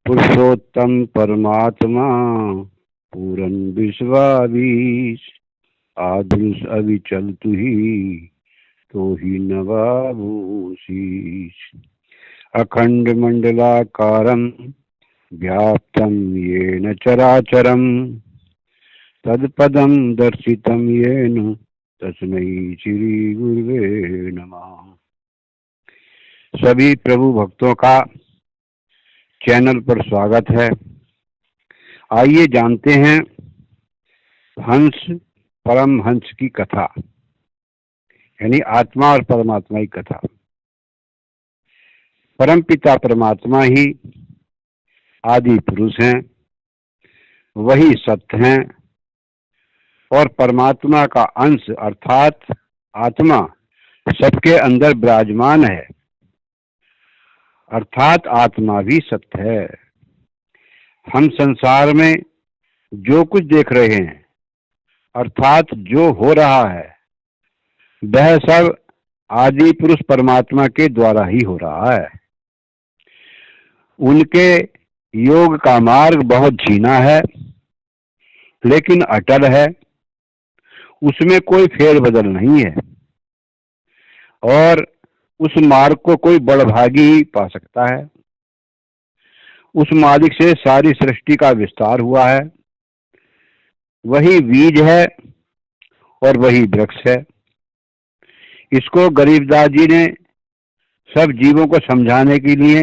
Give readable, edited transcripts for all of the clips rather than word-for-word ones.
पुरुषोत्तम परमात्मा पूरन विश्वावीश। आदृश अविचल तुही तो ही नवाभूषीश। अखंड मंडलाकारं व्याप्तं येन चराचरं तत्पदं दर्शितं येन तस्मै श्री गुरुवे नमः। सभी प्रभु भक्तों का चैनल पर स्वागत है। आइए जानते हैं हंस परम हंस की कथा, यानी आत्मा और परमात्मा की कथा। परम पिता परमात्मा ही आदि पुरुष हैं, वही सत्य हैं और परमात्मा का अंश अर्थात आत्मा सबके अंदर विराजमान है, अर्थात आत्मा भी सत्य है। हम संसार में जो कुछ देख रहे हैं अर्थात जो हो रहा है वह सब आदि पुरुष परमात्मा के द्वारा ही हो रहा है। उनके योग का मार्ग बहुत झीना है लेकिन अटल है, उसमें कोई फेरबदल नहीं है और उस मार्ग को कोई बड़भागी ही पा सकता है। उस मालिक से सारी सृष्टि का विस्तार हुआ है, वही बीज है और वही वृक्ष है। इसको गरीबदास जी ने सब जीवों को समझाने के लिए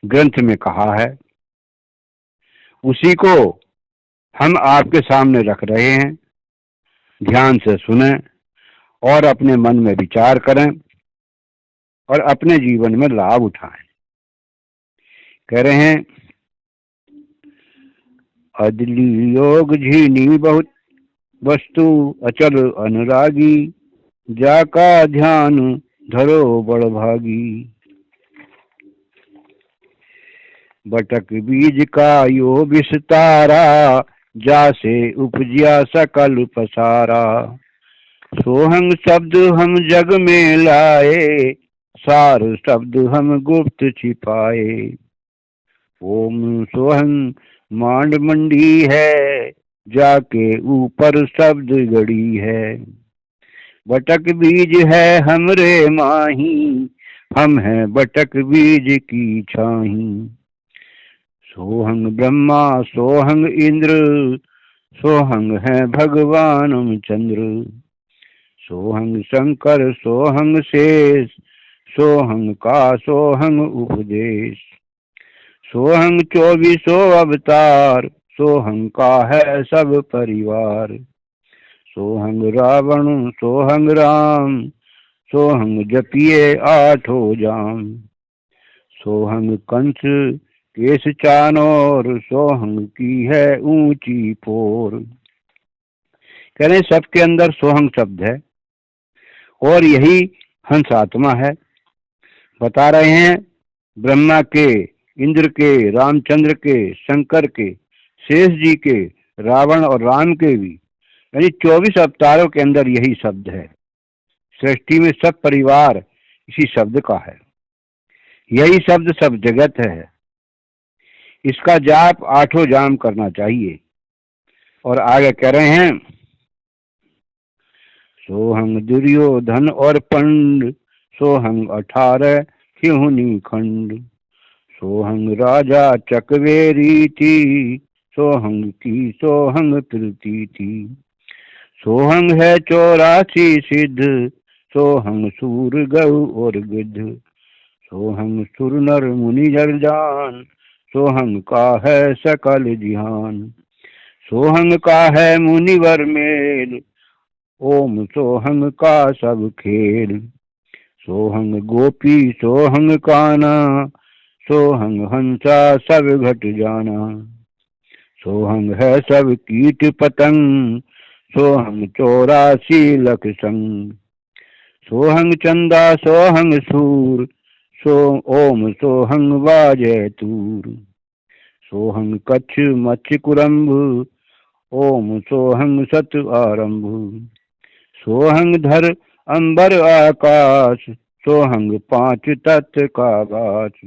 ग्रंथ में कहा है, उसी को हम आपके सामने रख रहे हैं। ध्यान से सुनें और अपने मन में विचार करें और अपने जीवन में लाभ उठाएं। कह रहे हैं, अदली योग झीनी बहुत वस्तु अचल अनुरागी, जाका ध्यान धरो बड़भागी। बटक बीज का यो विस्तारा, जासे उपजिया सकल पसारा। सोहंग शब्द हम जग में लाए, सार शब्द हम गुप्त छिपाए। ओम सोहंग मांड मंडी है, जाके ऊपर शब्द गड़ी है। बटक बीज है हमरे माही, हम हैं बटक बीज की छाही। सोहंग ब्रह्मा सोहंग इंद्र, सोहंग है भगवान चंद्र। सोहंग शंकर सोहंग शेष, सोहंग का सोहंग उपदेश। सोहंग 24 अवतार, सोहंग का है सब परिवार। सोहंग रावण सोहंग राम, सोहंग जपिए 8 जाम। सोहंग कंस केश चानोर, सोहंग की है ऊंची पोर। कह रहे सबके अंदर सोहंग शब्द है और यही हंस आत्मा है। बता रहे हैं ब्रह्मा के, इंद्र के, रामचंद्र के, शंकर के, शेष जी के, रावण और राम के भी, यानी 24 अवतारों के अंदर यही शब्द है। सृष्टि में सब परिवार इसी शब्द का है, यही शब्द सब जगत है। इसका जाप 8 जाम करना चाहिए। और आगे कह रहे हैं, सोहंग दुर्योधन और पंड, सोहंग 18 हिहुनी खंड। सोहंग राजा चकवेरी थी, सोहंग की सोहंग प्रीति थी। सोहंग है 84 सिद्ध, सोहंग सूर गौ और गिद्ध। सोहंग सुर नर मुनि जल जान, सोहंग का है सकल जिहान। सोहंग का है मुनिवर मेल, ओम सोहंग का सब खेल। सोहंग गोपी सोहंग काना, सोहंग हंसा सब घट जाना। सोहंग है सब कीट पतंग, सोहंग 84 लख संग। सोहंग चंदा सोहंग सूर, सो ओम सोहंग बाजे तूर। सोहंग कच्छ मच्छ कुरम्भ, ओम सोहंग सत आरंभ। सोहंग धर अंबर आकाश, सोहंग 5 तत्व का वास।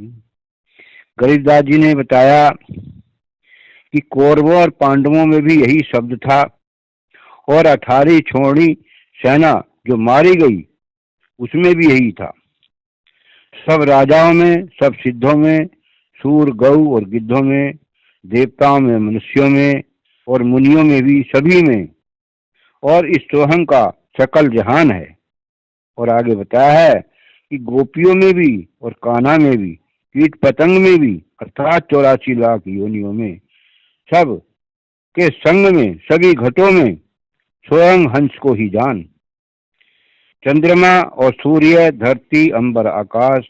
गरीबदास जी ने बताया कि कौरवों और पांडवों में भी यही शब्द था, और 18 छोड़ी सेना जो मारी गई उसमें भी यही था। सब राजाओं में, सब सिद्धों में, सूर गऊ और गिद्धों में, देवताओं में, मनुष्यों में और मुनियों में भी, सभी में, और इस सोहंग का सकल जहान है। और आगे बताया है कि गोपियों में भी और कान्हा में भी, कीट पतंग में भी, अर्थात 84 लाख योनियों में, सब के संग में, सभी घटों में स्वयं हंस को ही जान। चंद्रमा और सूर्य, धरती, अंबर, आकाश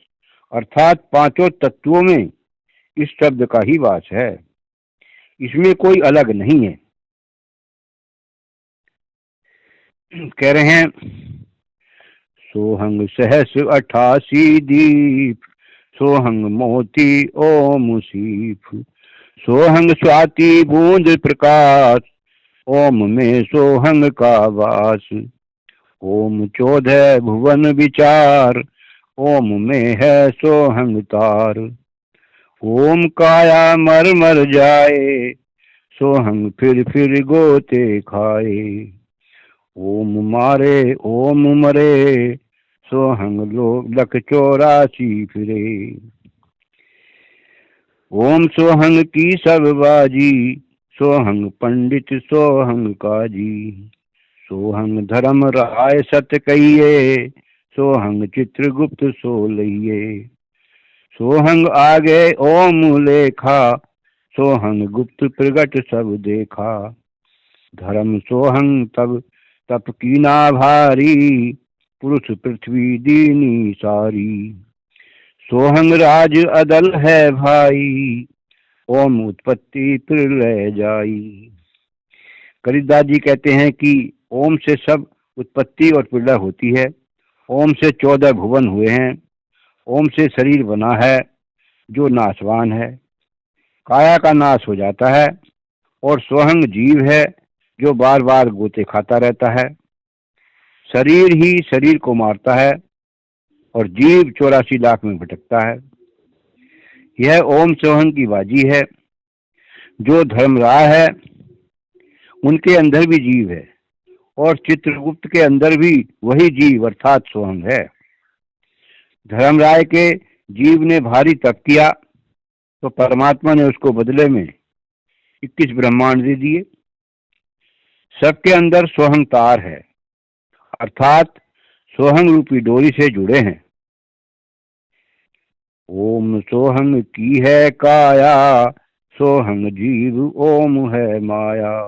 अर्थात पांचों तत्वों में इस शब्द का ही वास है, इसमें कोई अलग नहीं है। कह रहे हैं, सोहंग सहस 88 दीप, सोहंग मोती ओम सीफ, सोहंग स्वाति बूंद प्रकाश, ओम में सोहंग का वास, ओम 14 भुवन विचार, ओम में है सोहंग तार, ओम काया मर मर जाए, सोहंग फिर गोते खाए, ओम मारे ओम मरे, सोहंग लोग लख 84 फिरे, ओम सोहंग की सब बाजी, सोहंग पंडित सोहंग काजी, सोहंग धर्म राय सत कहिए, सोहंग चित्रगुप्त सो लइए, सोहंग आगे ओम लेखा, सोहंग गुप्त प्रगट सब देखा, धर्म सोहंग तब तप कीना भारी, पुरुष पृथ्वी दीनी सारी, सोहंग राज अदल है भाई, ओम उत्पत्ति प्रलय जाई। कबीरदास जी कहते हैं कि ओम से सब उत्पत्ति और प्रलय होती है, ओम से 14 भुवन हुए हैं, ओम से शरीर बना है जो नाशवान है, काया का नाश हो जाता है, और सोहंग जीव है जो बार बार गोते खाता रहता है, शरीर ही शरीर को मारता है और जीव 84 लाख में भटकता है। यह ओम सोहंग की बाजी है। जो धर्मराय है उनके अंदर भी जीव है, और चित्रगुप्त के अंदर भी वही जीव अर्थात सोहंग है। धर्मराय के जीव ने भारी तप किया तो परमात्मा ने उसको बदले में 21 ब्रह्मांड दे दिए। सबके अंदर सोहंग तार है, अर्थात सोहंग रूपी डोरी से जुड़े हैं। ओम सोहंग की है काया, सोहंग जीव ओम है माया,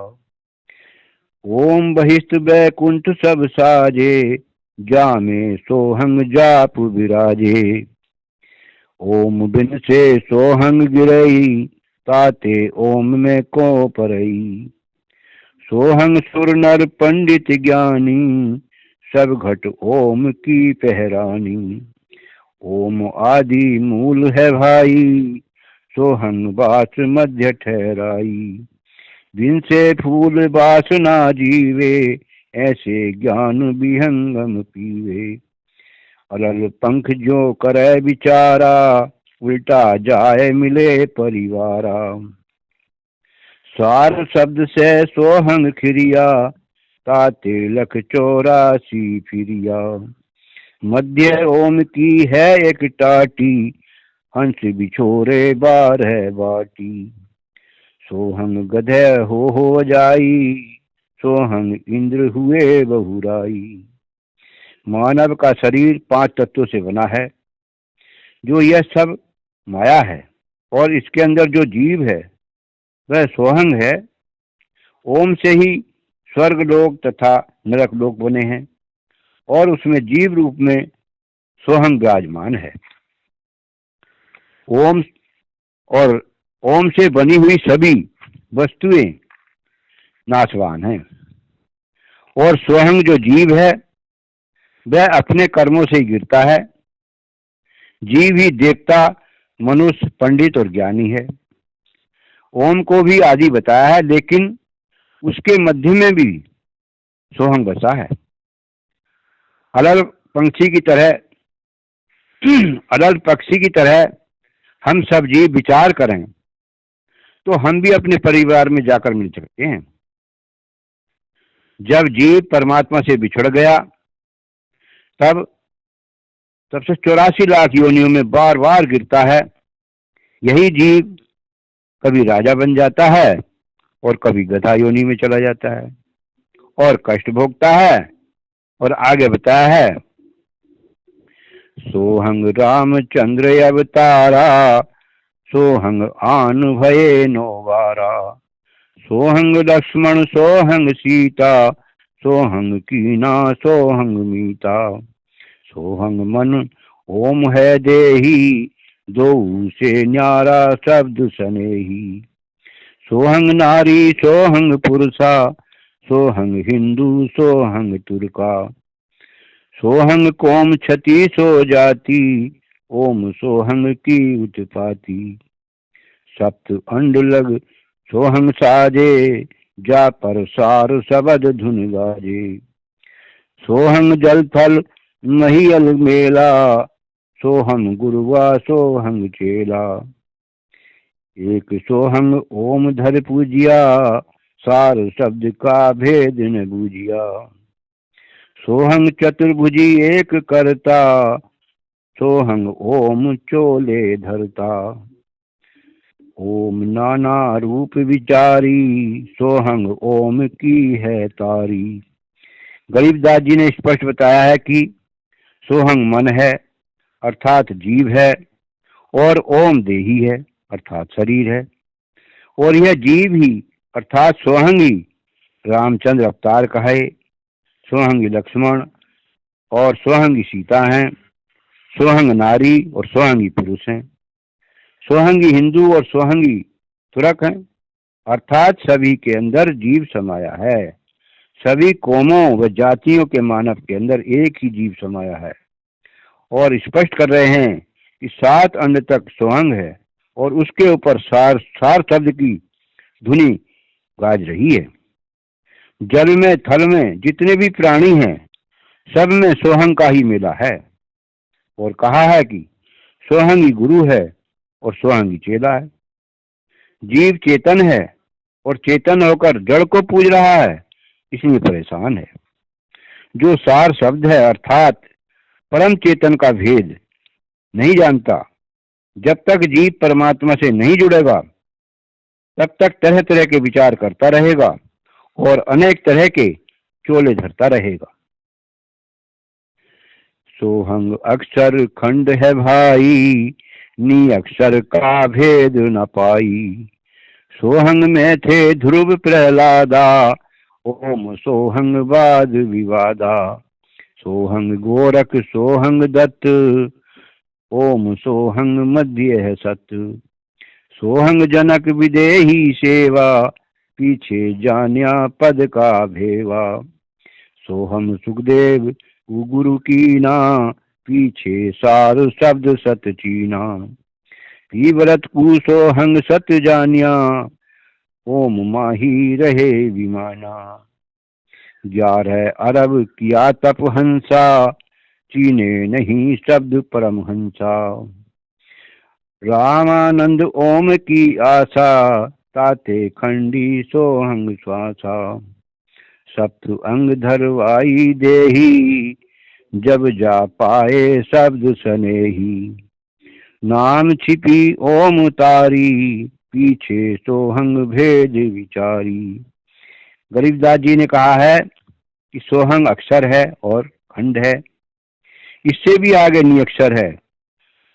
ओम बहिष्ठ बैकुंठ सब साजे, जामे सोहंग जाप विराजे, ओम बिन से सोहंग गिरई, ताते ओम में को परई, सोहंग सुर नर पंडित ज्ञानी, सब घट ओम की पहरानी, ओम आदि मूल है भाई, सोहंग बास मध्य ठहराई, बिन से फूल बासना जीवे, ऐसे ज्ञान विहंगम पीवे, अलल पंख जो करे विचारा, उल्टा जाए मिले परिवारा, सार शब्द से सोहंग खिरिया, ताते लख 84 फिरिया, मध्य ओम की है एक टाटी, हंस बिछोरे 12 बाटी, सोहंग गधे हो जाई, सोहंग इंद्र हुए बहुराई। मानव का शरीर 5 तत्वों से बना है, जो यह सब माया है, और इसके अंदर जो जीव है वह सोहंग है। ओम से ही स्वर्ग लोक तथा नरक लोक बने हैं, और उसमें जीव रूप में सोहंग विराजमान है। ओम और ओम से बनी हुई सभी वस्तुएं नाशवान हैं, और सोहंग जो जीव है वह अपने कर्मों से ही गिरता है। जीव ही देवता, मनुष्य, पंडित और ज्ञानी है। ओम को भी आदि बताया है, लेकिन उसके मध्य में भी सोहंग बसा है। अलग पंछी की तरह अलग पक्षी की तरह हम सब जीव विचार करें तो हम भी अपने परिवार में जाकर मिल सकते हैं। जब जीव परमात्मा से बिछड़ गया तब तब से 84 लाख योनियों में बार बार गिरता है। यही जीव कभी राजा बन जाता है और कभी गधा योनि में चला जाता है और कष्ट भोगता है। और आगे बताया है, सोहंग रामचंद्र अवतारा, सोहंग आन भये नोवारा, सोहंग लक्ष्मण सोहंग सीता, सोहंग कीना सोहंग मीता, सोहंग मन ओम है देही, दो से न्यारा शब्द सनेही, सोहंग नारी सोहंग पुरुषा, सोहंग हिंदू सोहंग तुर्का, सोहंग कोम छति सो जाती, ओम सोहंग की उत्पाती, सप्त अंड लग सोहंग साजे, जा पर सार सबद धुन गाजे, सोहंग जल थल महियल मेला, सोहंग गुरुआ सोहंग चेला, एक सोहंग ओम धर पूजिया, सार शब्द का भेद न बूझिया, सोहंग चतुर्भुजी एक करता, सोहंग ओम चोले धरता, ओम नाना रूप विचारी, सोहंग ओम की है तारी। गरीबदास जी ने स्पष्ट बताया है कि सोहंग मन है अर्थात जीव है, और ओम देही है अर्थात शरीर है, और यह जीव ही अर्थात सोहंगी रामचंद्र अवतार कहे, सोहंगी लक्ष्मण और सोहंगी सीता हैं, सोहंग नारी और सोहंगी पुरुष हैं, सोहंगी हिंदू और सोहंगी तुरक हैं, अर्थात सभी के अंदर जीव समाया है। सभी कौमों व जातियों के मानव के अंदर एक ही जीव समाया है। और स्पष्ट कर रहे हैं कि 7 अंड तक सोहंग है और उसके ऊपर सार शब्द की धुनी गाज रही है। जल में थल में जितने भी प्राणी हैं सब में सोहंग का ही मेला है। और कहा है कि सोहंगी गुरु है और सोहंगी चेला है। जीव चेतन है और चेतन होकर जड़ को पूज रहा है, इसलिए परेशान है। जो सार शब्द है अर्थात परम चेतन का भेद नहीं जानता, जब तक जीव परमात्मा से नहीं जुड़ेगा तब तक तरह तरह के विचार करता रहेगा और अनेक तरह के चोले धरता रहेगा। सोहंग अक्षर खंड है भाई, नी अक्षर का भेद न पाई, सोहंग में थे ध्रुव प्रहलादा, ओम सोहंग वाद विवादा, सोहंग गोरख सोहंग दत्त, ओम सोहंग मध्य है सत्य, सोहंग जनक विदेही सेवा, पीछे जान्या पद का भेवा, सोहम सुखदेव गुरु कीना, पीछे सार शब्द सत चीना, पी व्रत कु सोहंग सत जानिया, ओम माही रहे विमाना, 11 अरब किया तप हंसा, चीने नहीं शब्द परमहंसा, रामानंद ओम की आशा, ताते खंडी सोहंग श्वासा, सप्त अंग धरवाई देही, जब जा पाए शब्द सनेही, नाम छिपी ओम तारी, पीछे सोहंग भेद विचारी। गरीबदास जी ने कहा है कि सोहंग अक्षर है और खंड है, इससे भी आगे निअक्षर है,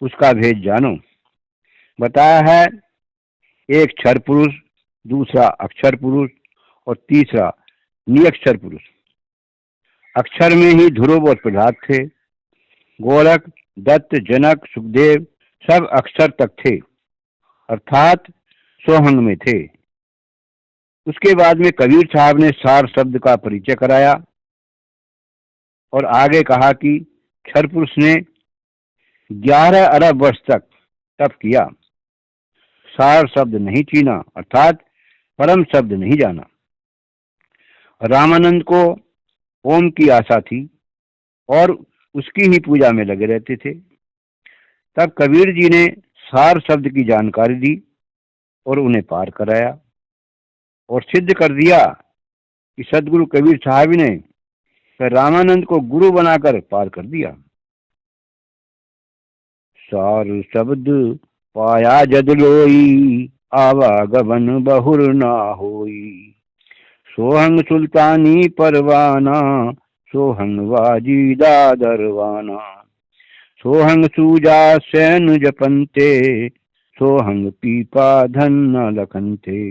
उसका भेद जानो। बताया है एक क्षर पुरुष, दूसरा अक्षर पुरुष और तीसरा निअक्षर पुरुष। अक्षर में ही ध्रुव और प्रहलाद थे, गोरख दत्त जनक सुखदेव सब अक्षर तक थे अर्थात सोहंग में थे। उसके बाद में कबीर साहब ने सार शब्द का परिचय कराया और आगे कहा कि क्षर पुरुष ने 11 अरब वर्ष तक तप किया, सार शब्द नहीं चीना अर्थात परम शब्द नहीं जाना। रामानंद को ओम की आशा थी और उसकी ही पूजा में लगे रहते थे। तब कबीर जी ने सार शब्द की जानकारी दी और उन्हें पार कराया और सिद्ध कर दिया कि सदगुरु कबीर साहब ने रामानंद को गुरु बनाकर पार कर दिया। सार शब्द पाया जद लोई, आवागमन बहुर ना होई। सोहंग सुल्तानी परवाना, सोहंग वाजीदा दरवाना। सोहंग सूजा सैन जपंते, सोहंग पीपा धन लखनते।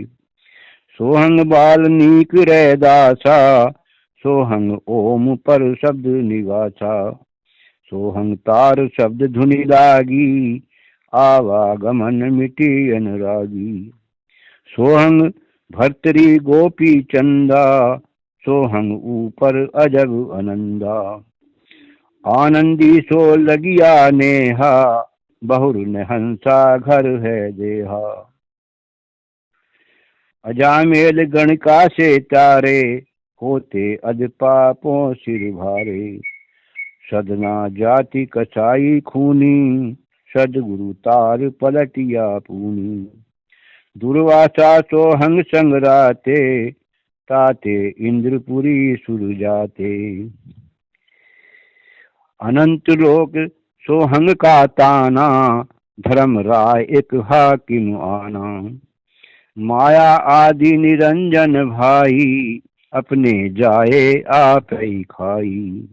सोहंग बाल्मीक रैदासा, सोहंग ओम पर शब्द निवासा। सोहंग तार शब्द धुनि लागी, आवागमन मिटी अनुरागी। सोहंग भर्तरी गोपी चंदा, सोहंग ऊपर अजब आनंदा। आनंदी सो लगिया नेहा, बहुर न हंसा घर है देहा। अजामेल गणका से तारे, होते अद पापों सिर भारे। सदना जाति कसाई खूनी, सदगुरु तार पलटिया पूनी। दुर्वासा सोहंग संगराते, ताते इंद्रपुरी सुर जाते। अनंत लोक सोहंग का ताना, धर्म राय एक हाकिम आना। माया आदि निरंजन भाई, अपने जाए आप ही खाई।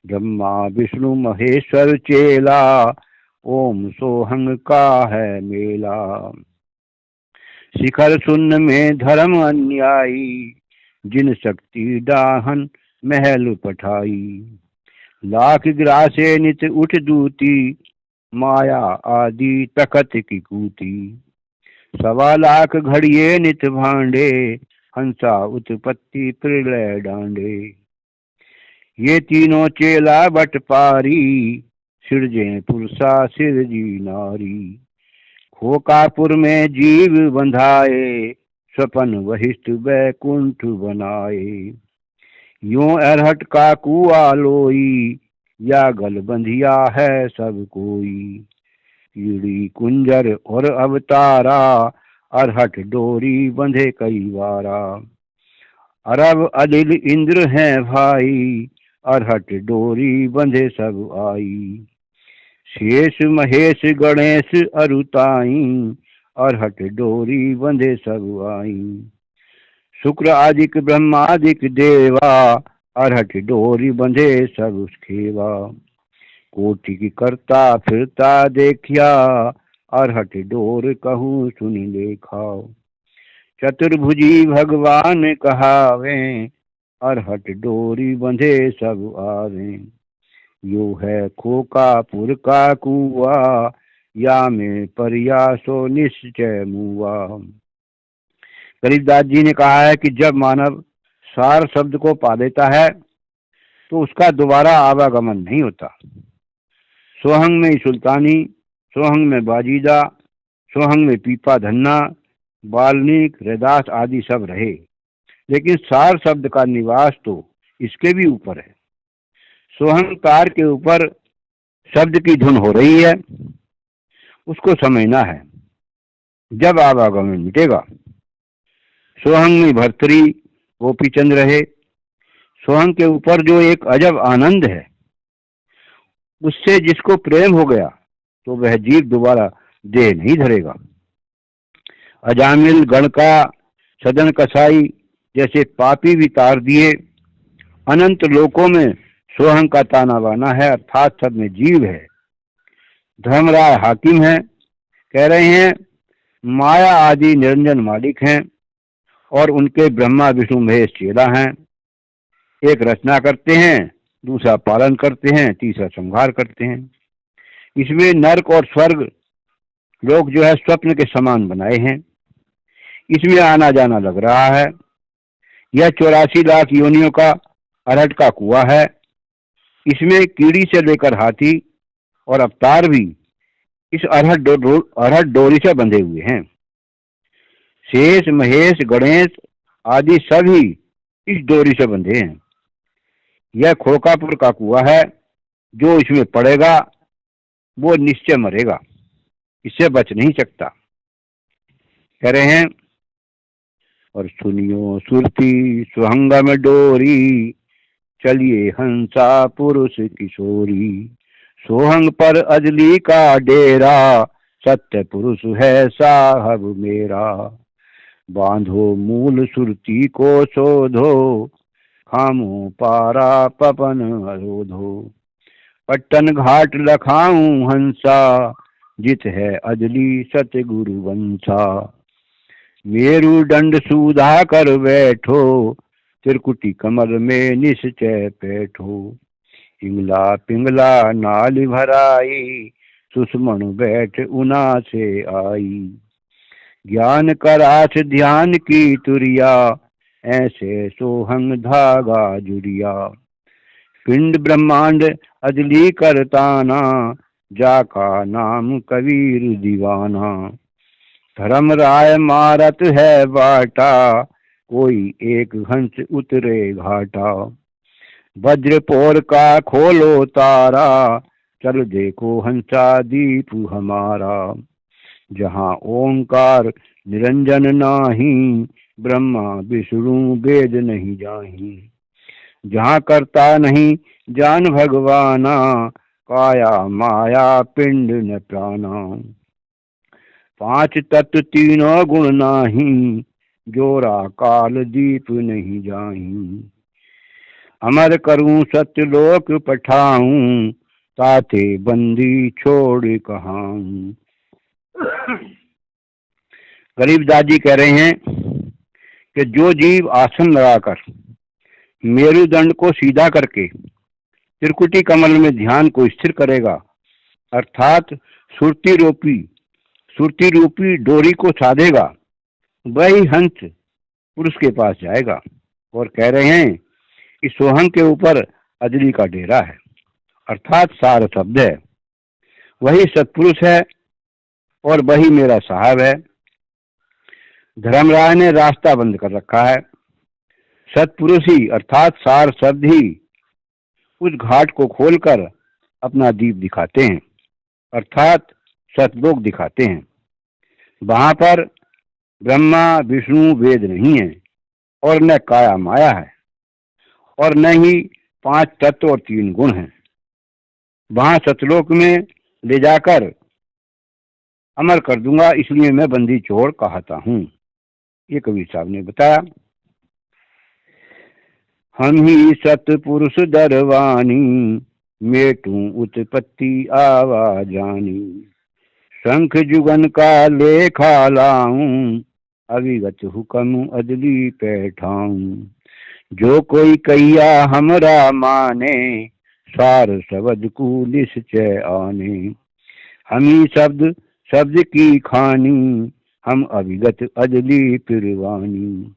ब्रह्मा विष्णु महेश्वर चेला, ओम सोहंग का है मेला। शिखर शून्य में धर्म अन्यायी, जिन शक्ति डाहन महल पठाई। लाख ग्रासे नित उठ दूती, माया आदि तखत की कूती। 1.25 लाख घड़िए नित भांडे, हंसा उत्पत्ति प्रलय डांडे। ये तीनों चेला बट पारी, सिरजे पुरुषा सिरजी नारी। खोकापुर में जीव बंधाए, स्वपन वहिष्ठ बैकुंठ बनाए। यूं अरहट का कुआ लोई, या गल बंधिया है सब कोई। कीड़ी कुंजर और अवतारा, अरहट डोरी बंधे कई बारा। अरब अदिल इंद्र हैं भाई, अरहट डोरी बंधे सब आई। शेष महेश गणेश अरुताई, अरहट डोरी बंधे सब आई। शुक्र आदिक ब्रह्मादिक देवा, अरहट डोरी बंधे सब खेवा। कोटि की करता फिरता देखिया, अरहट डोर कहूँ सुनी लेखा। चतुर्भुजी भगवान कहावे, अरहट डोरी बंधे सब आवे। यो है खोकापुर का कुआ, या में प्रयासो निश्चय मुआ। गरीबदास जी ने कहा है कि जब मानव सार शब्द को पा लेता है तो उसका दोबारा आवागमन नहीं होता। सोहंग में सुल्तानी, सोहंग में बाजीदा, सोहंग में पीपा धन्ना, बाल्मीक रैदास आदि सब रहे, लेकिन सार शब्द का निवास तो इसके भी ऊपर है। सोहंग तार के ऊपर शब्द की धुन हो रही है, उसको समझना है, जब आवागमन मिटेगा। सोहंग में भर्तरी गोपीचंद रहे। सोहंग के ऊपर जो एक अजब आनंद है, उससे जिसको प्रेम हो गया तो वह जीव दोबारा देह नहीं धरेगा। अजामिल गण का सदन कसाई जैसे पापी भी तार दिए। अनंत लोकों में सोहंग का ताना बाना है, अर्थात सब में जीव है। धर्मराय हाकिम है, कह रहे हैं माया आदि निरंजन मालिक हैं और उनके ब्रह्मा विष्णु महेश चेला हैं। एक रचना करते हैं, दूसरा पालन करते हैं, तीसरा संहार करते हैं। इसमें नरक और स्वर्ग लोग जो है स्वप्न के समान बनाए हैं। इसमें आना जाना लग रहा है। यह 84 लाख योनियों का अरहट का कुआं है। इसमें कीड़ी से लेकर हाथी और अवतार भी इस अरहट डोरी से बंधे हुए हैं। शेष महेश गणेश आदि सभी इस डोरी से बंधे हैं। यह खोकापुर का कुआं है, जो इसमें पड़ेगा वो निश्चय मरेगा। इससे बच नहीं सकता। कह रहे हैं, और सुनियो सुरती सुहंगा में डोरी, चलिए हंसा पुरुष किशोरी। सोहंग पर अजली का डेरा, सत्य पुरुष है साहब मेरा। बांधो मूल सुरती को शोधो, खामो पारा पवन अरोधो। पट्टन घाट लखाऊं हंसा, जित है अजली सत्य गुरु वंशा। मेरु दंड सुधा कर बैठो, त्रिकुटी कमल में निश्चय बैठो। पिंगला पिंगला नाल भराई, सुषमण बैठ उना से आई। ज्ञान कराश ध्यान की तुरिया, ऐसे सोहंग धागा जुरिया। पिंड ब्रह्मांड अजली करताना, जाका नाम कबीर दीवाना। धर्म राय मारत है बाटा, कोई एक हंस उतरे घाटा। वज्रपोर का खोलो तारा, चल देखो हंसा दीप हमारा। जहाँ ओंकार निरंजन नाही, ब्रह्मा विष्णु वेद नहीं जाही। जहाँ करता नहीं जान भगवाना, काया माया पिंड न प्राणा। पांच तत्व तीनों गुण नाही, जोरा काल दीप नहीं जाही। अमर करूं सत्यलोक पठाऊं, ताते बंदी छोड़ कहाऊं। गरीबदास जी कह रहे हैं कि जो जीव आसन लगाकर मेरुदंड को सीधा करके त्रिकुटी कमल में ध्यान को स्थिर करेगा, अर्थात सुरती रूपी डोरी को साधेगा, वही हंस पुरुष के पास जाएगा। और कह रहे हैं कि सोहंग के ऊपर अजली का डेरा है, अर्थात सार शब्द है, वही सत्पुरुष है और वही मेरा साहब है। धर्मराय ने रास्ता बंद कर रखा है। सत्पुरुष ही अर्थात सार शब्द ही उस घाट को खोलकर अपना दीप दिखाते हैं, अर्थात सतलोक दिखाते हैं। वहां पर ब्रह्मा विष्णु वेद नहीं है, और न काया माया है, और न ही पांच तत्व और तीन गुण हैं। वहां सतलोक में ले जाकर अमर कर दूंगा, इसलिए मैं बंदी चोर कहता हूँ। ये कबीर साहब ने बताया। हम ही सतपुरुष दरवानी, मेटू उत्पत्ति आवाजानी। शंख जुगन का लेखा लाऊं, अविगत हुक्म अदली बैठाऊं। जो कोई कैया हमरा माने, सार शब्द को निश्चय आने। हमी शब्द शब्द की खानी, हम अविगत अदली पिरवानी।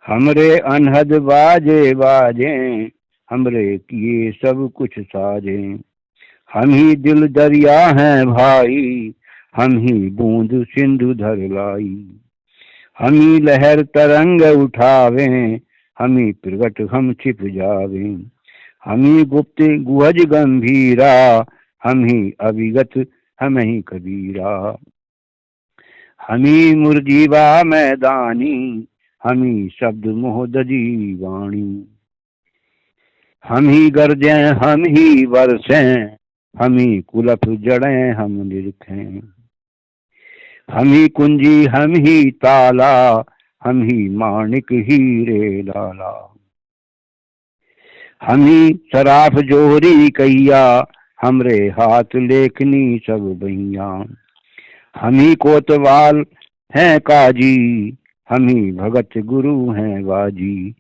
हमरे अनहद बाजे बाजे, हमरे किए सब कुछ साजे। हम ही दिल दरिया हैं भाई, हम ही बूंद सिंधु धर लाई। हम ही लहर तरंग उठावे, हम ही प्रगट हम छिप जावे। हम ही गुप्त गुहज गंभीरा, हम ही अविगत हम ही कबीरा। हम ही मुरजीवा मैदानी, हम ही शब्द मोहदजी वाणी। हम ही गरजें हम ही बरसें, हम ही कुलफ जड़ें हम निरखें। हम ही कुंजी हम ही ताला, हम ही माणिक हीरे लाला। हम ही सराफ जोहरी कैया, हमरे हाथ लेखनी सब बहिया। हम ही कोतवाल हैं काजी, हम ही भगत गुरु हैं बाजी।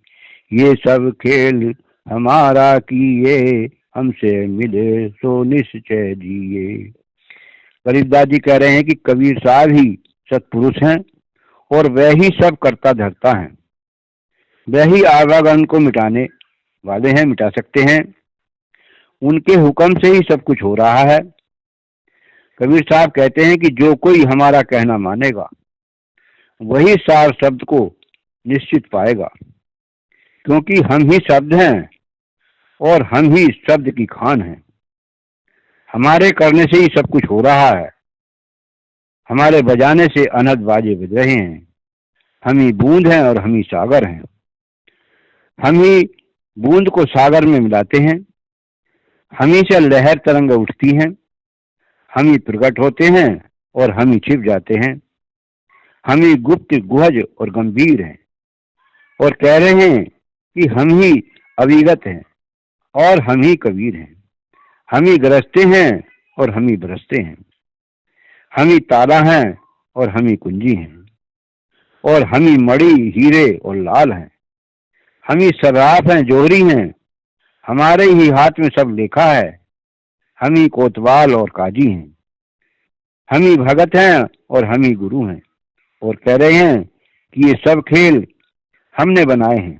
ये सब खेल हमारा किए, हमसे मिले सो निश्चय जिए। गरीबदास जी कह रहे हैं कि कबीर साहब ही सत्पुरुष हैं और वह ही सब करता धरता है। वह ही आवागमन को मिटाने वाले हैं, मिटा सकते हैं। उनके हुक्म से ही सब कुछ हो रहा है। कबीर साहब कहते हैं कि जो कोई हमारा कहना मानेगा, वही सार शब्द को निश्चित पाएगा, क्योंकि हम ही शब्द हैं और हम ही शब्द की खान हैं। हमारे करने से ही सब कुछ हो रहा है। हमारे बजाने से अनहद बाजे बज रहे हैं। हम ही बूंद हैं और हम ही सागर हैं। हम ही बूंद को सागर में मिलाते हैं। हम ही से लहर तरंग उठती हैं। हम ही प्रकट होते हैं और हम ही छिप जाते हैं। हम ही गुप्त गुहज और गंभीर हैं और कह रहे हैं कि हम ही अविगत हैं और हम ही कबीर हैं। हम ही गरजते हैं और हम ही बरसते हैं। हम ही ताला हैं और हम ही कुंजी हैं और हम ही मणि हीरे और लाल हैं। हम ही सर्राफ हैं, जोहरी हैं, हमारे ही हाथ में सब लिखा है। हम ही कोतवाल और काजी हैं। हम ही भगत हैं और हम ही गुरु हैं और कह रहे हैं कि ये सब खेल हमने बनाए हैं।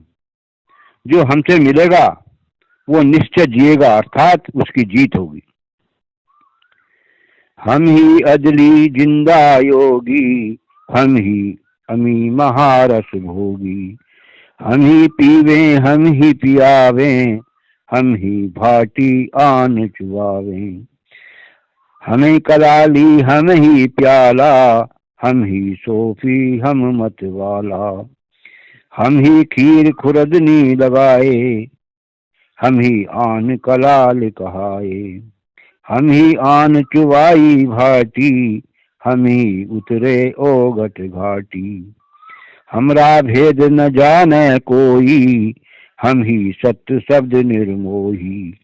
जो हमसे मिलेगा वो निश्चय जिएगा, अर्थात उसकी जीत होगी। हम ही अदली जिंदा योगी, हम ही अमी महारस भोगी। हम ही पीवे हम ही पियावे, हम ही भाटी आन चुआवे। हम ही कलाली हम ही प्याला, हम ही सोफी हम मत वाला। हम ही खीर खुरदनी लगाए, हम ही आन कलाल कहाए। हम ही आन चुवाई भाटी, हम ही उतरे ओगट घाटी। हमरा भेद न जाने कोई, हम ही सत्य शब्द निर्मोही।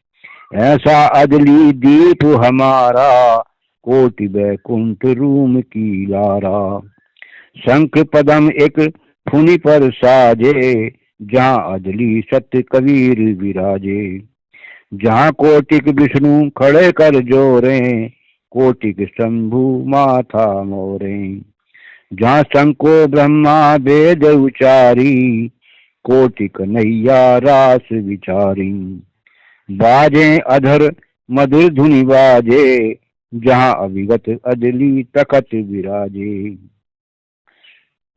ऐसा अदली दीप हमारा, कोटि बैकुंठ रूम की लारा। शंख पदम एक फुनि पर साजे, जहाँ अदली सत्य कबीर विराजे। जहाँ कोटिक विष्णु खड़े कर जोरे, कोटिक शंभु माथा मोरे। जहाँ शंको ब्रह्मा वेद उचारी, कोटिक नैया रास विचारी। बाजे अधर मधुर धुनि बाजे, जहाँ अविगत अदली तखत विराजे।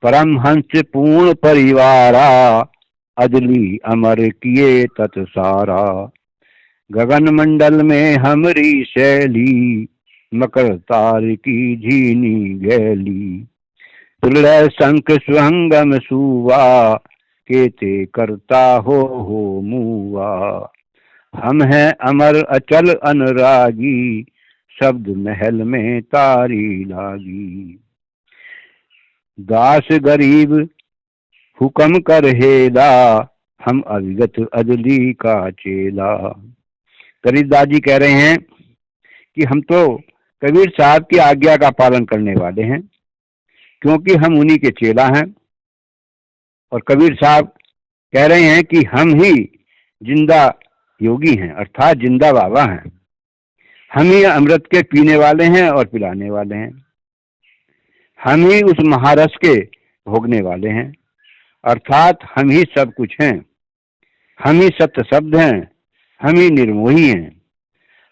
परमहंस पूर्ण परिवारा, अदली अमर किए तत्सारा। गगन मंडल में हमरी शैली, मकर तार की झीनी गैली। प्रलय शंख स्वंगम सुवा, केते करता हो मुआ। हम हैं अमर अचल अनुरागी, शब्द महल में तारी लागी। दास गरीब हुक्म कर हेला, हम अविगत अदली का चेला। कबीरदास जी कह रहे हैं कि हम तो कबीर साहब की आज्ञा का पालन करने वाले हैं, क्योंकि हम उन्हीं के चेला हैं। और कबीर साहब कह रहे हैं कि हम ही जिंदा योगी हैं, अर्थात जिंदा बाबा हैं। हम ही अमृत के पीने वाले हैं और पिलाने वाले हैं। हम ही उस महारस के भोगने वाले हैं, अर्थात हम ही सब कुछ हैं। हम ही सत्य शब्द हैं, हम ही निर्मोही हैं।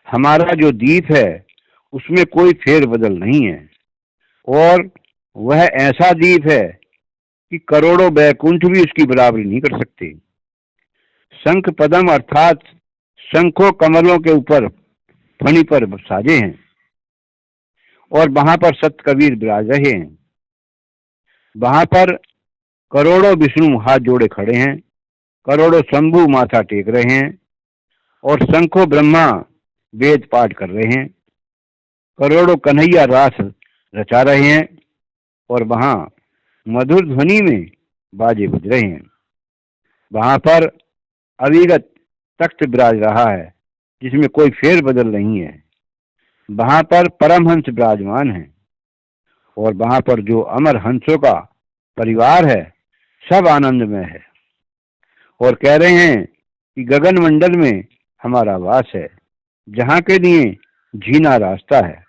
हमारा जो दीप है उसमें कोई फेर बदल नहीं है, और वह ऐसा दीप है कि करोड़ों बैकुंठ भी उसकी बराबरी नहीं कर सकते। शंख पदम अर्थात शंखों कमलों के ऊपर फणी पर साजे हैं, और वहां पर सत कबीर विराज रहे हैं। वहां पर करोड़ों विष्णु हाथ जोड़े खड़े हैं, करोड़ों शंभु माथा टेक रहे हैं, और शंखों ब्रह्मा वेद पाठ कर रहे हैं। करोड़ों कन्हैया रास रचा रहे हैं, और वहां मधुर ध्वनि में बाजे बज रहे हैं। वहां पर अविगत तख्त विराज रहा है, जिसमें कोई फेर बदल नहीं है। वहां पर परमहंस विराजमान है, और वहां पर जो अमर हंसों का परिवार है सब आनंद में है, और कह रहे हैं कि गगन मंडल में हमारा वास है, जहाँ के लिए झीना रास्ता है,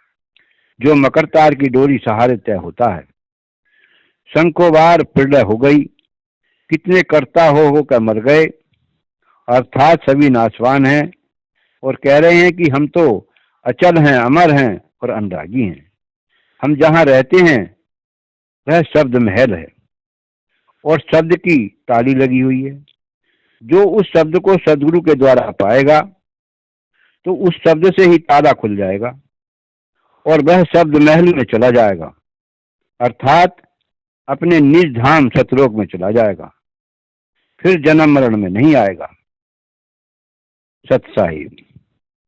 जो मकर तार की डोरी सहारे तय होता है। शंखोबार प्रलय हो गई, कितने करता हो कर मर गए, अर्थात सभी नाशवान हैं, और कह रहे हैं कि हम तो अचल हैं, अमर हैं और अनुरागी हैं। हम जहाँ रहते हैं वह शब्द महल है, और शब्द की ताली लगी हुई है। जो उस शब्द को सदगुरु के द्वारा पाएगा तो उस शब्द से ही ताला खुल जाएगा, और वह शब्द महल में चला जाएगा। अर्थात अपने निज धाम सतलोक में चला जाएगा, फिर जन्म मरण में नहीं आएगा। सत साहिब।